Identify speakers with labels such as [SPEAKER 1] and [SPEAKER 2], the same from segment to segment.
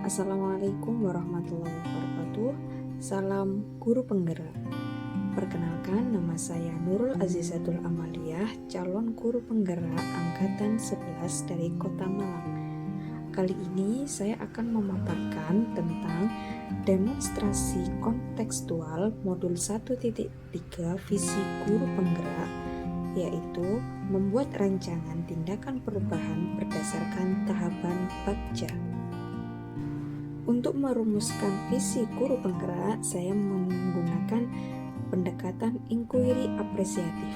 [SPEAKER 1] Assalamualaikum warahmatullahi wabarakatuh. Salam guru penggerak. Perkenalkan, nama saya Nurul Azizatul Amaliyah, calon guru penggerak angkatan 11 dari Kota Malang. Kali ini saya akan memaparkan tentang demonstrasi kontekstual modul 1.3 visi guru penggerak, yaitu membuat rancangan tindakan perubahan berdasarkan tahapan BAKJA. Untuk merumuskan visi guru penggerak, saya menggunakan pendekatan inquiry apresiatif,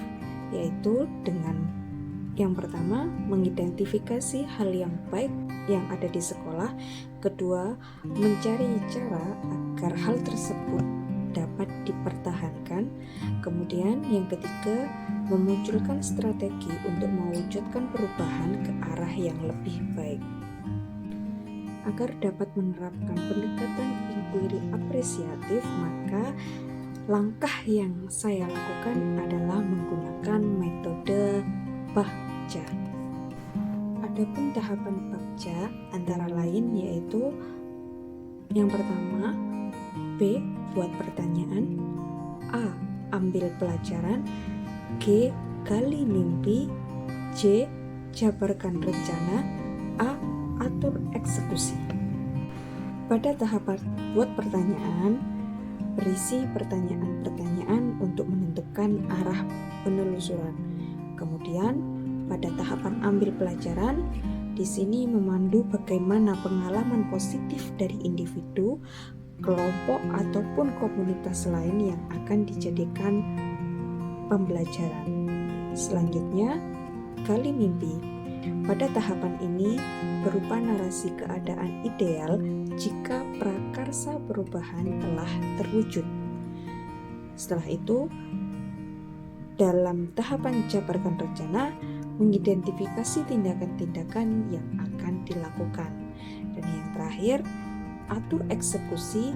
[SPEAKER 1] yaitu dengan yang pertama, mengidentifikasi hal yang baik yang ada di sekolah. Kedua, mencari cara agar hal tersebut dapat dipertahankan. Kemudian yang ketiga, memunculkan strategi untuk mewujudkan perubahan ke arah yang lebih baik. Agar dapat menerapkan pendekatan inquiry apresiatif, maka langkah yang saya lakukan adalah menggunakan metode BAKJA. Adapun tahapan BAKJA antara lain yaitu yang pertama, B. Buat pertanyaan, A. Ambil pelajaran, G. Gali mimpi, C. Jabarkan rencana, A. Atur eksekusi. Pada tahapan buat pertanyaan, berisi pertanyaan-pertanyaan untuk menentukan arah penelusuran. Kemudian pada tahapan ambil pelajaran, di sini memandu bagaimana pengalaman positif dari individu, kelompok ataupun komunitas lain yang akan dijadikan pembelajaran. Selanjutnya, gali mimpi. Pada tahapan ini berupa narasi keadaan ideal jika prakarsa perubahan telah terwujud. Setelah itu, dalam tahapan jabarkan rencana, mengidentifikasi tindakan-tindakan yang akan dilakukan. Dan yang terakhir, atur eksekusi,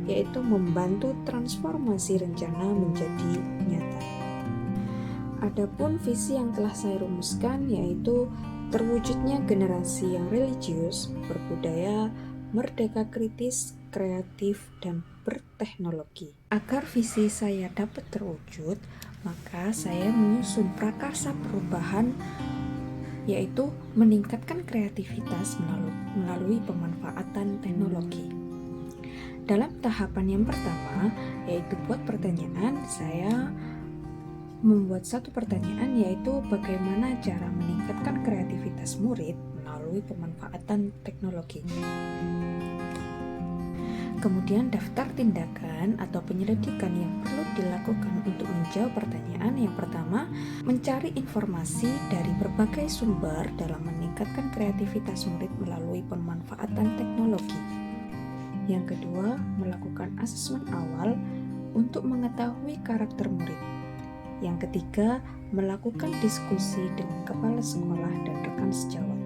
[SPEAKER 1] yaitu membantu transformasi rencana menjadi nyata. Adapun visi yang telah saya rumuskan yaitu terwujudnya generasi yang religius, berbudaya, merdeka kritis, kreatif, dan berteknologi. Agar visi saya dapat terwujud, maka saya menyusun prakarsa perubahan, yaitu meningkatkan kreativitas melalui pemanfaatan teknologi. Dalam tahapan yang pertama, yaitu buat pertanyaan, saya membuat satu pertanyaan, yaitu bagaimana cara meningkatkan kreativitas murid melalui pemanfaatan teknologi. Kemudian daftar tindakan atau penyelidikan yang perlu dilakukan untuk menjawab pertanyaan. Yang pertama, mencari informasi dari berbagai sumber dalam meningkatkan kreativitas murid melalui pemanfaatan teknologi. Yang kedua, melakukan asesmen awal untuk mengetahui karakter murid. Yang ketiga, melakukan diskusi dengan kepala sekolah dan rekan sejawat.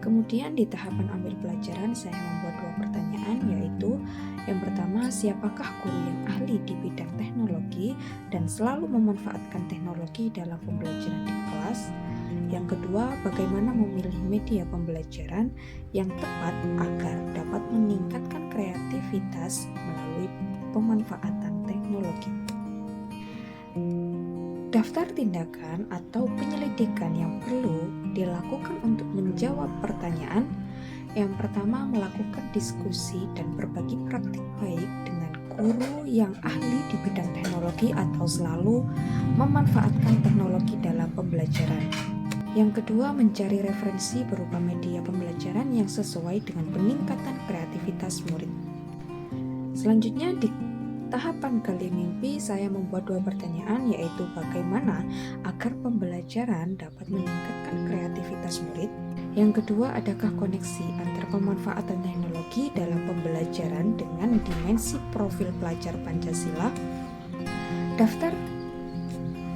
[SPEAKER 1] Kemudian di tahapan ambil pelajaran, saya membuat dua pertanyaan, yaitu yang pertama, siapakah guru yang ahli di bidang teknologi dan selalu memanfaatkan teknologi dalam pembelajaran di kelas. Yang kedua, bagaimana memilih media pembelajaran yang tepat agar dapat meningkatkan kreativitas melalui pemanfaatan teknologi. Daftar tindakan atau penyelidikan yang perlu dilakukan untuk menjawab pertanyaan. Yang pertama, melakukan diskusi dan berbagi praktik baik dengan guru yang ahli di bidang teknologi atau selalu memanfaatkan teknologi dalam pembelajaran. Yang kedua, mencari referensi berupa media pembelajaran yang sesuai dengan peningkatan kreativitas murid. Selanjutnya di tahapan gali mimpi, saya membuat dua pertanyaan, yaitu bagaimana agar pembelajaran dapat meningkatkan kreativitas murid. Yang kedua, adakah koneksi antara pemanfaatan teknologi dalam pembelajaran dengan dimensi profil pelajar Pancasila? Daftar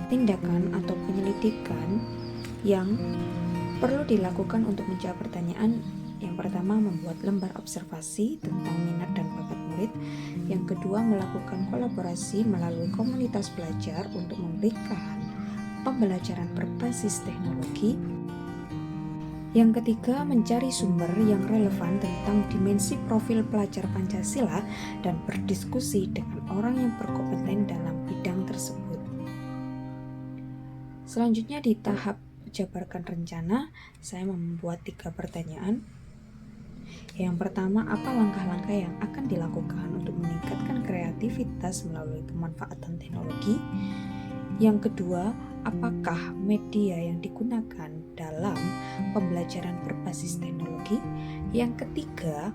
[SPEAKER 1] tindakan atau penyelidikan yang perlu dilakukan untuk menjawab pertanyaan. Yang pertama, membuat lembar observasi tentang minat dan bakat murid. Yang kedua, melakukan kolaborasi melalui komunitas belajar untuk memberikan pembelajaran berbasis teknologi. Yang ketiga, mencari sumber yang relevan tentang dimensi profil pelajar Pancasila dan berdiskusi dengan orang yang berkompeten dalam bidang tersebut. Selanjutnya di tahap jabarkan rencana, saya membuat 3 pertanyaan. Yang pertama, apa langkah-langkah yang akan dilakukan untuk meningkatkan kreativitas melalui pemanfaatan teknologi? Yang kedua, apakah media yang digunakan dalam pembelajaran berbasis teknologi? Yang ketiga,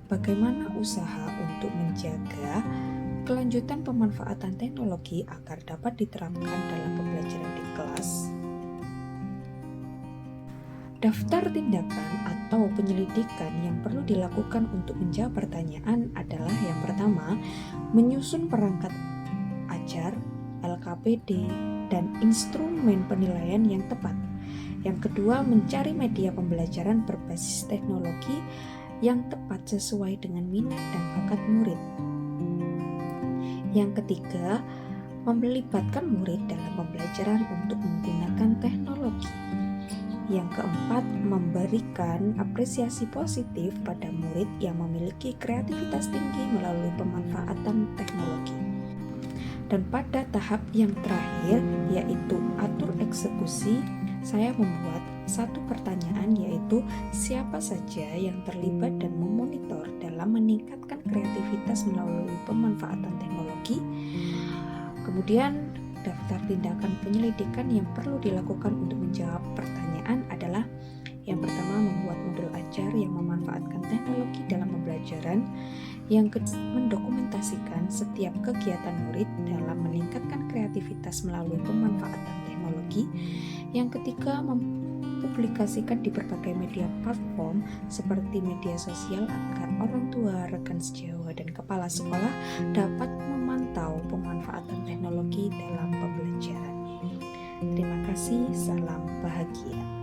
[SPEAKER 1] bagaimana usaha untuk menjaga kelanjutan pemanfaatan teknologi agar dapat diterapkan dalam pembelajaran di kelas? Daftar tindakan atau penyelidikan yang perlu dilakukan untuk menjawab pertanyaan adalah yang pertama, menyusun perangkat ajar, LKPD, dan instrumen penilaian yang tepat. Yang kedua, mencari media pembelajaran berbasis teknologi yang tepat sesuai dengan minat dan bakat murid. Yang ketiga, melibatkan murid dalam pembelajaran untuk menggunakan teknologi. Yang keempat, memberikan apresiasi positif pada murid yang memiliki kreativitas tinggi melalui pemanfaatan teknologi. Dan pada tahap yang terakhir, yaitu atur eksekusi, saya membuat 1 pertanyaan, yaitu siapa saja yang terlibat dan memonitor dalam meningkatkan kreativitas melalui pemanfaatan teknologi. Kemudian daftar tindakan penyelidikan yang perlu dilakukan untuk menjawab pertanyaan adalah yang pertama, membuat modul ajar yang memanfaatkan teknologi dalam pembelajaran. Yang kedua, mendokumentasikan setiap kegiatan murid dalam meningkatkan kreativitas melalui pemanfaatan teknologi. Yang ketiga, mempublikasikan di berbagai media platform seperti media sosial agar orang tua, rekan sejawat, dan kepala sekolah dapat memantau pemanfaatan teknologi dalam pembelajaran. Terima kasih, salam bahagia.